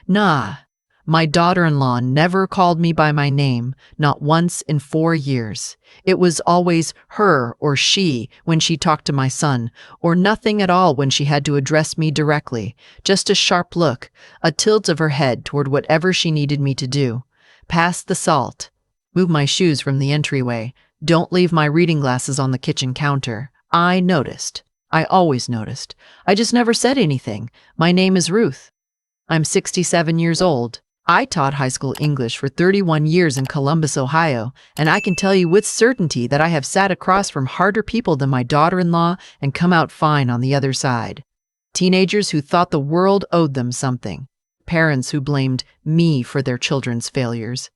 Nah, my daughter-in-law never called me by my name, not once in 4 years. It was always her or she when she talked to my son, or nothing at all when she had to address me directly, just a sharp look, a tilt of her head toward whatever she needed me to do. Pass the salt. Move my shoes from the entryway. Don't leave my reading glasses on the kitchen counter. I noticed. I always noticed. I just never said anything. My name is Ruth. I'm 67 years old. I taught high school English for 31 years in Columbus, Ohio, and I can tell you with certainty that I have sat across from harder people than my daughter-in-law and come out fine on the other side. Teenagers who thought the world owed them something. Parents who blamed me for their children's failures.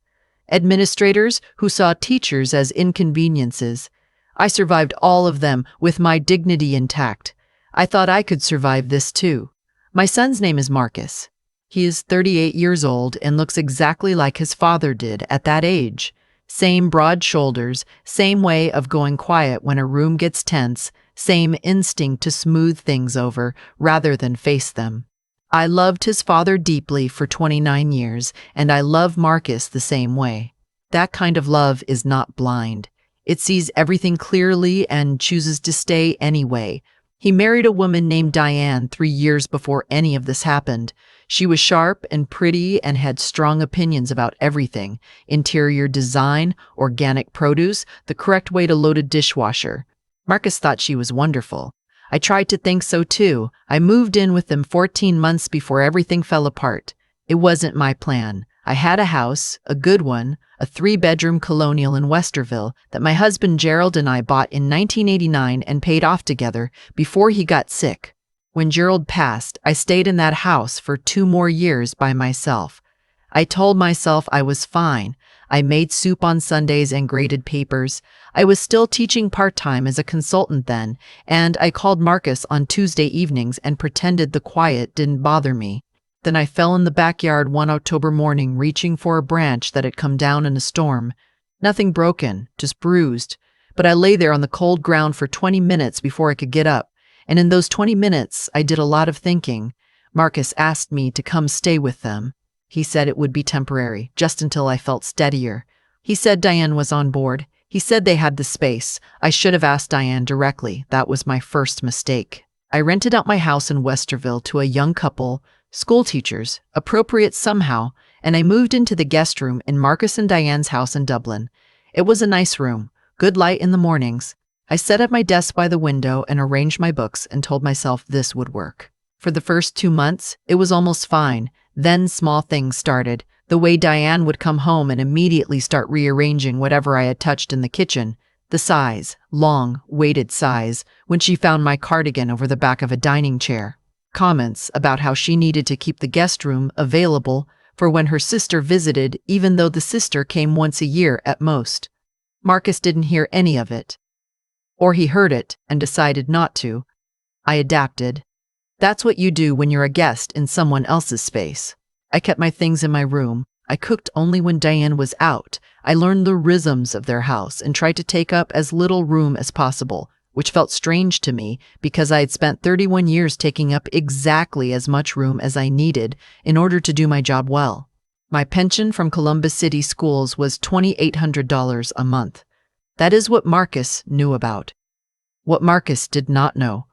Administrators who saw teachers as inconveniences. I survived all of them with my dignity intact. I thought I could survive this too. My son's name is Marcus. He is 38 years old and looks exactly like his father did at that age. Same broad shoulders, same way of going quiet when a room gets tense, same instinct to smooth things over rather than face them. I loved his father deeply for 29 years, and I love Marcus the same way. That kind of love is not blind. It sees everything clearly and chooses to stay anyway. He married a woman named Diane 3 years before any of this happened. She was sharp and pretty and had strong opinions about everything: interior design, organic produce, the correct way to load a dishwasher. Marcus thought she was wonderful. I tried to think so too. I moved in with them 14 months before everything fell apart. It wasn't my plan. I had a house, a good one, a 3-bedroom colonial in Westerville that my husband Gerald and I bought in 1989 and paid off together before he got sick. When Gerald passed, I stayed in that house for 2 more years by myself. I told myself I was fine. I made soup on Sundays and graded papers. I was still teaching part-time as a consultant then, and I called Marcus on Tuesday evenings and pretended the quiet didn't bother me. Then I fell in the backyard one October morning reaching for a branch that had come down in a storm. Nothing broken, just bruised. But I lay there on the cold ground for 20 minutes before I could get up. And in those 20 minutes, I did a lot of thinking. Marcus asked me to come stay with them. He said it would be temporary, just until I felt steadier. He said Diane was on board. He said they had the space. I should have asked Diane directly. That was my first mistake. I rented out my house in Westerville to a young couple, school teachers, appropriate somehow, and I moved into the guest room in Marcus and Diane's house in Dublin. It was a nice room, good light in the mornings. I set up my desk by the window and arranged my books and told myself this would work. For the first 2 months, it was almost fine. Then small things started. The way Diane would come home and immediately start rearranging whatever I had touched in the kitchen. The sighs, long, weighted sighs, when she found my cardigan over the back of a dining chair. Comments about how she needed to keep the guest room available for when her sister visited, even though the sister came once a year at most. Marcus didn't hear any of it. Or he heard it and decided not to. I adapted. That's what you do when you're a guest in someone else's space. I kept my things in my room. I cooked only when Diane was out. I learned the rhythms of their house and tried to take up as little room as possible, which felt strange to me because I had spent 31 years taking up exactly as much room as I needed in order to do my job well. My pension from Columbus City Schools was $2,800 a month. That is what Marcus knew about. What Marcus did not know.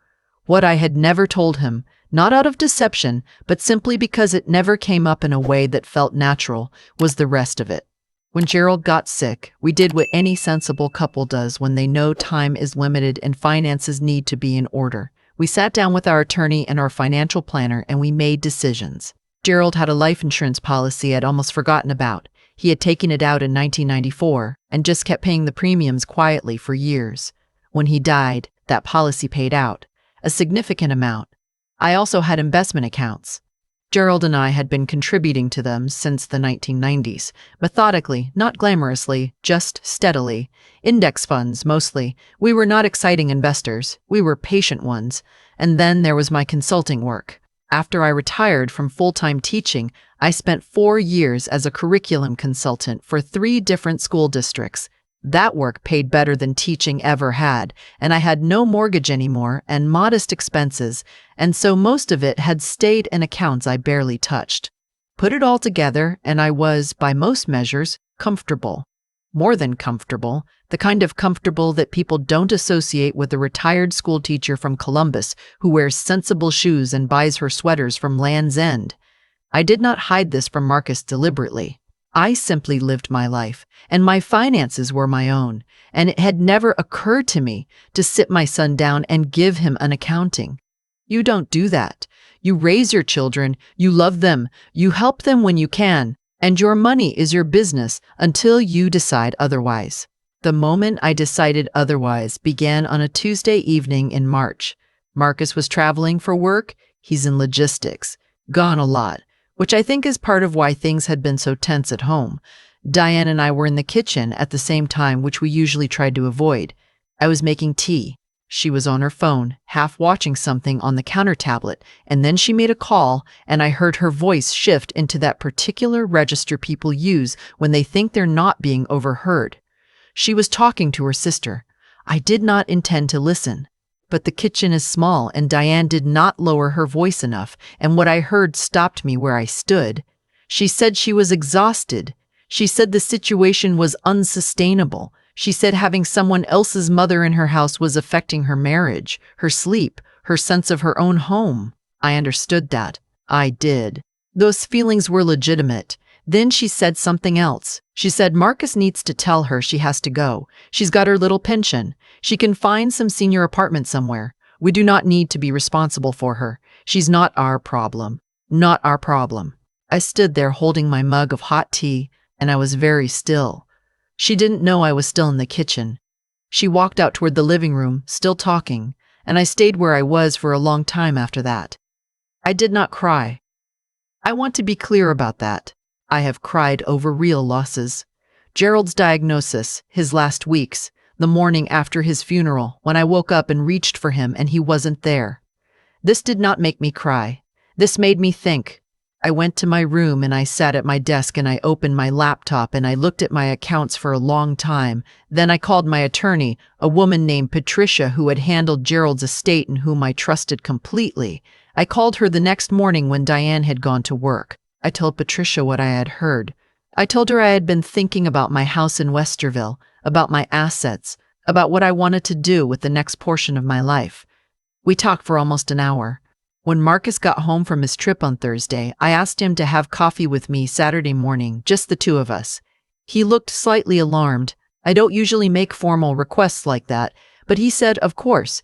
What I had never told him, not out of deception, but simply because it never came up in a way that felt natural, was the rest of it. When Gerald got sick, we did what any sensible couple does when they know time is limited and finances need to be in order. We sat down with our attorney and our financial planner and we made decisions. Gerald had a life insurance policy I'd almost forgotten about. He had taken it out in 1994 and just kept paying the premiums quietly for years. When he died, that policy paid out, a significant amount. I also had investment accounts. Gerald and I had been contributing to them since the 1990s, methodically, not glamorously, just steadily. Index funds, mostly. We were not exciting investors. We were patient ones. And then there was my consulting work. After I retired from full-time teaching, I spent 4 years as a curriculum consultant for 3 different school districts. That work paid better than teaching ever had, and I had no mortgage anymore and modest expenses, and so most of it had stayed in accounts I barely touched. Put it all together, and I was, by most measures, comfortable. More than comfortable, the kind of comfortable that people don't associate with a retired schoolteacher from Columbus who wears sensible shoes and buys her sweaters from Land's End. I did not hide this from Marcus deliberately. I simply lived my life, and my finances were my own, and it had never occurred to me to sit my son down and give him an accounting. You don't do that. You raise your children, you love them, you help them when you can, and your money is your business until you decide otherwise. The moment I decided otherwise began on a Tuesday evening in March. Marcus was traveling for work. He's in logistics, gone a lot, which I think is part of why things had been so tense at home. Diane and I were in the kitchen at the same time, which we usually tried to avoid. I was making tea. She was on her phone, half watching something on the counter tablet, and then she made a call, and I heard her voice shift into that particular register people use when they think they're not being overheard. She was talking to her sister. I did not intend to listen, but the kitchen is small, and Diane did not lower her voice enough, and what I heard stopped me where I stood. She said she was exhausted. She said the situation was unsustainable. She said having someone else's mother in her house was affecting her marriage, her sleep, her sense of her own home. I understood that. I did. Those feelings were legitimate. Then she said something else. She said Marcus needs to tell her she has to go. She's got her little pension. She can find some senior apartment somewhere. We do not need to be responsible for her. She's not our problem. Not our problem. I stood there holding my mug of hot tea, and I was very still. She didn't know I was still in the kitchen. She walked out toward the living room, still talking, and I stayed where I was for a long time after that. I did not cry. I want to be clear about that. I have cried over real losses. Gerald's diagnosis, his last weeks, the morning after his funeral, when I woke up and reached for him and he wasn't there. This did not make me cry. This made me think. I went to my room and I sat at my desk and I opened my laptop and I looked at my accounts for a long time. Then I called my attorney, a woman named Patricia who had handled Gerald's estate and whom I trusted completely. I called her the next morning when Diane had gone to work. I told Patricia what I had heard. I told her I had been thinking about my house in Westerville, about my assets, about what I wanted to do with the next portion of my life. We talked for almost an hour. When Marcus got home from his trip on Thursday, I asked him to have coffee with me Saturday morning, just the two of us. He looked slightly alarmed. I don't usually make formal requests like that, but he said, of course.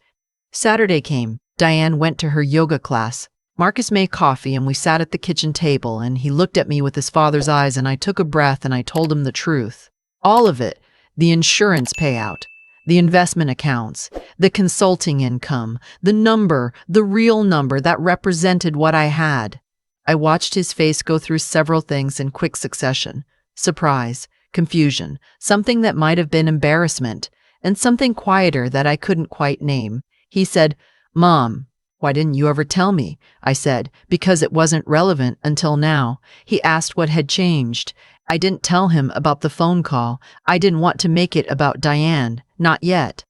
Saturday came. Diane went to her yoga class. Marcus made coffee and we sat at the kitchen table and he looked at me with his father's eyes and I took a breath and I told him the truth. All of it. The insurance payout. The investment accounts, the consulting income, the real number that represented what I had. I watched his face go through several things in quick succession. Surprise, confusion, something that might have been embarrassment, and something quieter that I couldn't quite name. He said, "Mom, why didn't you ever tell me?" I said, "Because it wasn't relevant until now." He asked what had changed. I didn't tell him about the phone call. I didn't want to make it about Diane. Not yet.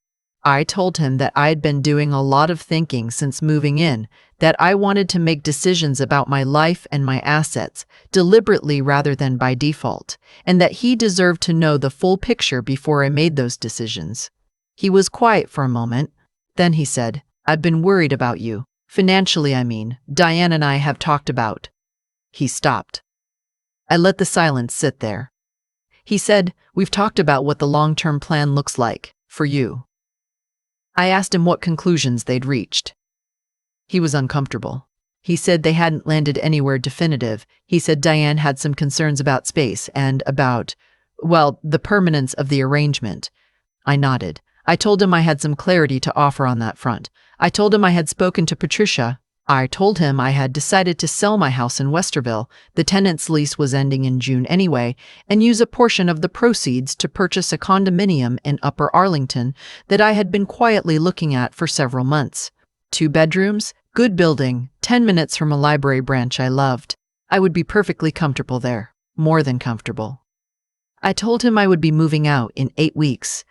I told him that I had been doing a lot of thinking since moving in, that I wanted to make decisions about my life and my assets, deliberately rather than by default, and that he deserved to know the full picture before I made those decisions. He was quiet for a moment. Then he said, "I've been worried about you. Financially, I mean. Diane and I have talked about." He stopped. I let the silence sit there. He said, "We've talked about what the long-term plan looks like, for you." I asked him what conclusions they'd reached. He was uncomfortable. He said they hadn't landed anywhere definitive. He said Diane had some concerns about space and about, well, the permanence of the arrangement. I nodded. I told him I had some clarity to offer on that front. I told him I had spoken to Patricia. I told him I had decided to sell my house in Westerville, the tenant's lease was ending in June anyway, and use a portion of the proceeds to purchase a condominium in Upper Arlington that I had been quietly looking at for several months. 2 bedrooms, good building, 10 minutes from a library branch I loved. I would be perfectly comfortable there, more than comfortable. I told him I would be moving out in 8 weeks.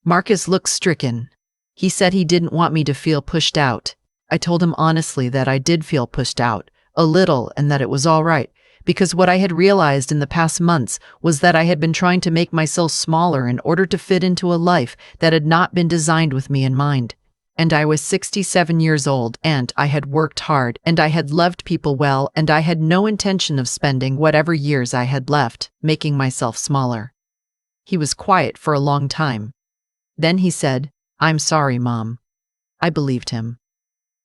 Marcus looked stricken. He said he didn't want me to feel pushed out. I told him honestly that I did feel pushed out, a little, and that it was all right, because what I had realized in the past months was that I had been trying to make myself smaller in order to fit into a life that had not been designed with me in mind. And I was 67 years old, and I had worked hard, and I had loved people well, and I had no intention of spending whatever years I had left making myself smaller. He was quiet for a long time. Then he said, "I'm sorry, Mom." I believed him.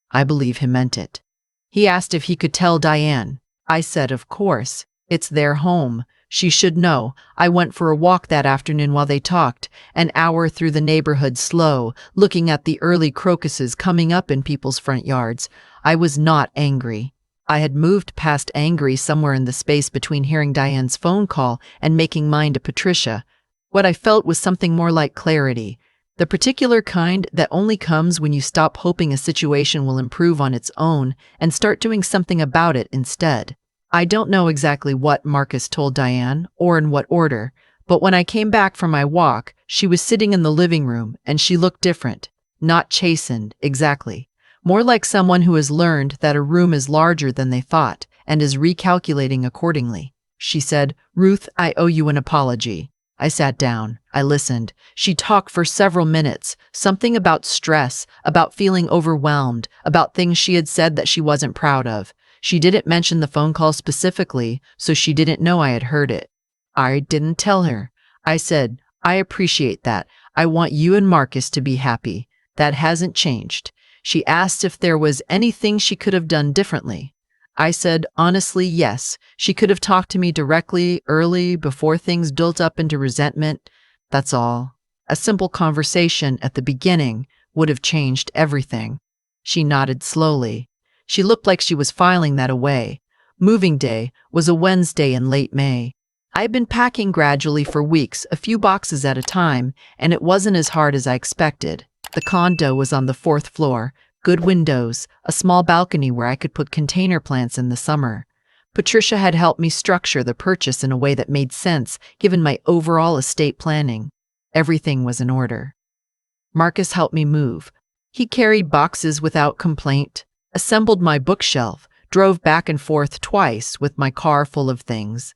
I believe he meant it. He asked if he could tell Diane. I said, of course. It's their home. She should know. I went for a walk that afternoon while they talked, an hour through the neighborhood slow, looking at the early crocuses coming up in people's front yards. I was not angry. I had moved past angry somewhere in the space between hearing Diane's phone call and making mine to Patricia. What I felt was something more like clarity, the particular kind that only comes when you stop hoping a situation will improve on its own and start doing something about it instead. I don't know exactly what Marcus told Diane or in what order, but when I came back from my walk, she was sitting in the living room and she looked different, not chastened exactly, more like someone who has learned that a room is larger than they thought and is recalculating accordingly. She said, "Ruth, I owe you an apology." I sat down. I listened. She talked for several minutes, something about stress, about feeling overwhelmed, about things she had said that she wasn't proud of. She didn't mention the phone call specifically, so she didn't know I had heard it. I didn't tell her. I said, "I appreciate that. I want you and Marcus to be happy. That hasn't changed." She asked if there was anything she could have done differently. I said, honestly, yes. She could have talked to me directly, early, before things built up into resentment. That's all. A simple conversation at the beginning would have changed everything. She nodded slowly. She looked like she was filing that away. Moving day was a Wednesday in late May. I had been packing gradually for weeks, a few boxes at a time, and it wasn't as hard as I expected. The condo was on the 4th floor. Good windows, a small balcony where I could put container plants in the summer. Patricia had helped me structure the purchase in a way that made sense given my overall estate planning. Everything was in order. Marcus helped me move. He carried boxes without complaint, assembled my bookshelf, drove back and forth twice with my car full of things.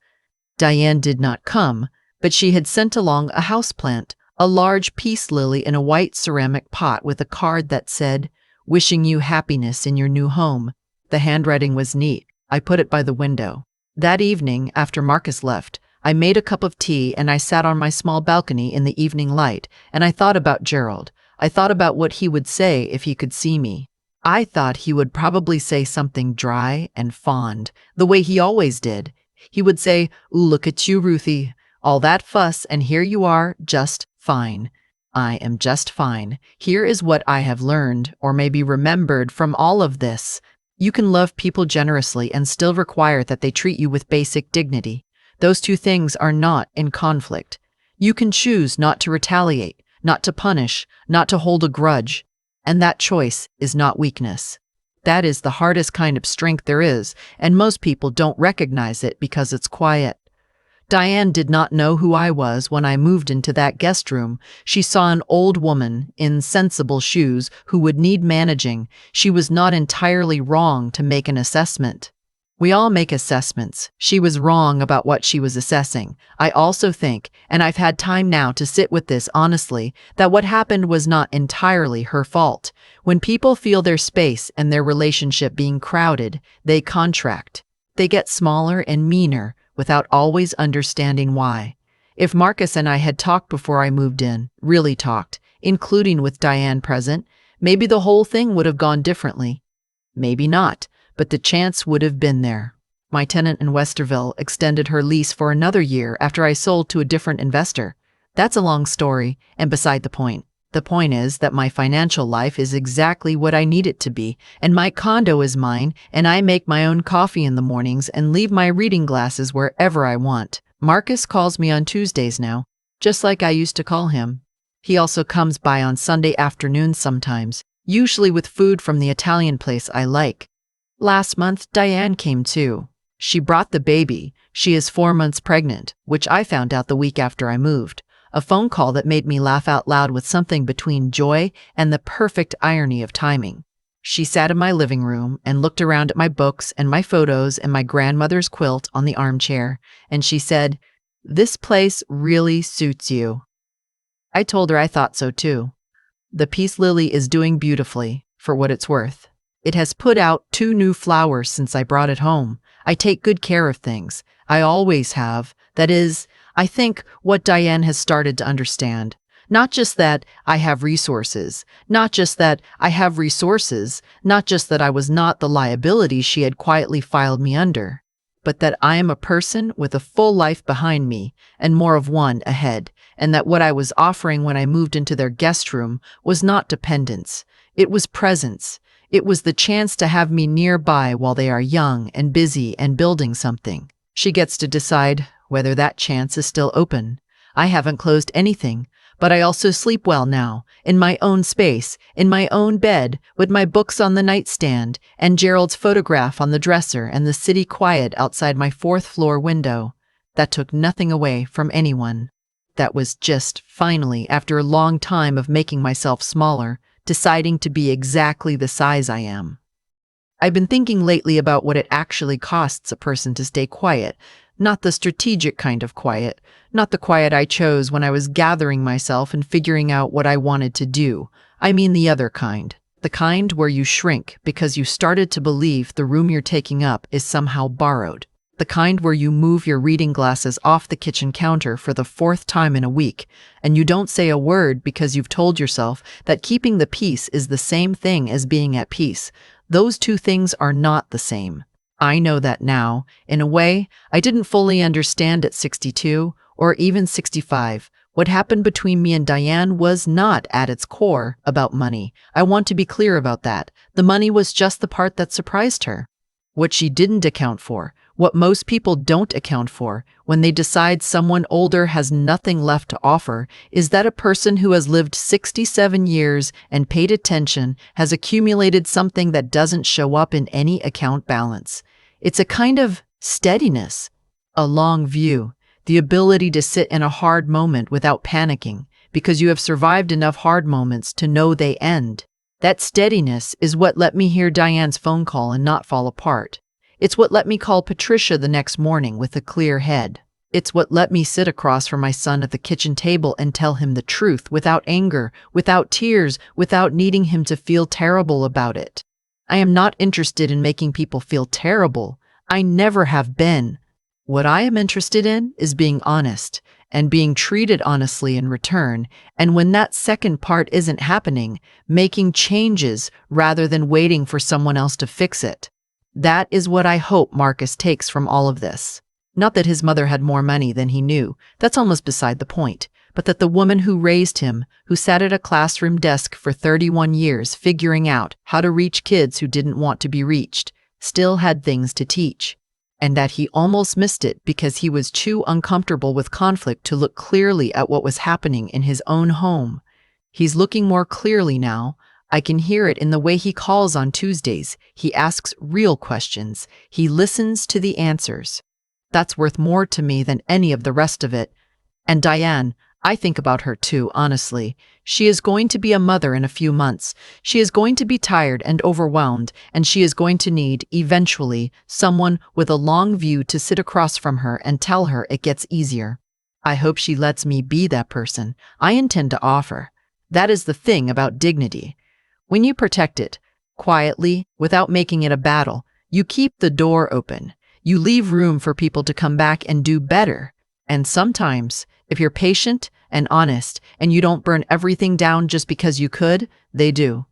Diane did not come, but she had sent along a houseplant, a large peace lily in a white ceramic pot with a card that said, "Wishing you happiness in your new home." The handwriting was neat. I put it by the window. That evening, after Marcus left, I made a cup of tea and I sat on my small balcony in the evening light, and I thought about Gerald. I thought about what he would say if he could see me. I thought he would probably say something dry and fond, the way he always did. He would say, "Ooh, look at you, Ruthie. All that fuss, and here you are, just fine. I am just fine. Here is what I have learned, or maybe remembered from all of this. You can love people generously and still require that they treat you with basic dignity. Those two things are not in conflict. You can choose not to retaliate, not to punish, not to hold a grudge. And that choice is not weakness. That is the hardest kind of strength there is, and most people don't recognize it because it's quiet. Diane did not know who I was when I moved into that guest room. She saw an old woman in sensible shoes who would need managing. She was not entirely wrong to make an assessment. We all make assessments. She was wrong about what she was assessing. I also think, and I've had time now to sit with this honestly, that what happened was not entirely her fault. When people feel their space and their relationship being crowded, they contract. They get smaller and meaner, without always understanding why. If Marcus and I had talked before I moved in, really talked, including with Diane present, maybe the whole thing would have gone differently. Maybe not, but the chance would have been there. My tenant in Westerville extended her lease for another year after I sold to a different investor. That's a long story, and beside the point. The point is that my financial life is exactly what I need it to be, and my condo is mine, and I make my own coffee in the mornings and leave my reading glasses wherever I want. Marcus calls me on Tuesdays now, just like I used to call him. He also comes by on Sunday afternoons sometimes, usually with food from the Italian place I like. Last month, Diane came too. She brought the baby. She is 4 months pregnant, which I found out the week after I moved. A phone call that made me laugh out loud with something between joy and the perfect irony of timing. She sat in my living room and looked around at my books and my photos and my grandmother's quilt on the armchair, and she said, "This place really suits you." I told her I thought so too. The peace lily is doing beautifully, for what it's worth. It has put out 2 new flowers since I brought it home. I take good care of things. I always have. That is, I think, what Diane has started to understand. Not just that I have resources, not just that I have resources, not just that I was not the liability she had quietly filed me under, but that I am a person with a full life behind me and more of one ahead, and that what I was offering when I moved into their guest room was not dependence. It was presence. It was the chance to have me nearby while they are young and busy and building something. She gets to decide whether that chance is still open. I haven't closed anything, but I also sleep well now, in my own space, in my own bed, with my books on the nightstand, and Gerald's photograph on the dresser, and the city quiet outside my 4th-floor window. That took nothing away from anyone. That was just, finally, after a long time of making myself smaller, deciding to be exactly the size I am. I've been thinking lately about what it actually costs a person to stay quiet, not the strategic kind of quiet, not the quiet I chose when I was gathering myself and figuring out what I wanted to do. I mean the other kind. The kind where you shrink because you started to believe the room you're taking up is somehow borrowed. The kind where you move your reading glasses off the kitchen counter for the 4th time in a week, and you don't say a word because you've told yourself that keeping the peace is the same thing as being at peace. Those 2 things are not the same. I know that now. In a way, I didn't fully understand at 62 or even 65. What happened between me and Diane was not, at its core, about money. I want to be clear about that. The money was just the part that surprised her. What she didn't account for, what most people don't account for when they decide someone older has nothing left to offer, is that a person who has lived 67 years and paid attention has accumulated something that doesn't show up in any account balance. It's a kind of steadiness, a long view, the ability to sit in a hard moment without panicking because you have survived enough hard moments to know they end. That steadiness is what let me hear Diane's phone call and not fall apart. It's what let me call Patricia the next morning with a clear head. It's what let me sit across from my son at the kitchen table and tell him the truth without anger, without tears, without needing him to feel terrible about it. I am not interested in making people feel terrible. I never have been. What I am interested in is being honest and being treated honestly in return, and when that second part isn't happening, making changes rather than waiting for someone else to fix it. That is what I hope Marcus takes from all of this. Not that his mother had more money than he knew, that's almost beside the point, but that the woman who raised him, who sat at a classroom desk for 31 years figuring out how to reach kids who didn't want to be reached, still had things to teach. And that he almost missed it because he was too uncomfortable with conflict to look clearly at what was happening in his own home. He's looking more clearly now. I can hear it in the way he calls on Tuesdays. He asks real questions. He listens to the answers. That's worth more to me than any of the rest of it. And Diane, I think about her too, honestly. She is going to be a mother in a few months. She is going to be tired and overwhelmed, and she is going to need, eventually, someone with a long view to sit across from her and tell her it gets easier. I hope she lets me be that person I intend to offer. That is the thing about dignity. When you protect it, quietly, without making it a battle, you keep the door open. You leave room for people to come back and do better. And sometimes, if you're patient and honest and you don't burn everything down just because you could, they do.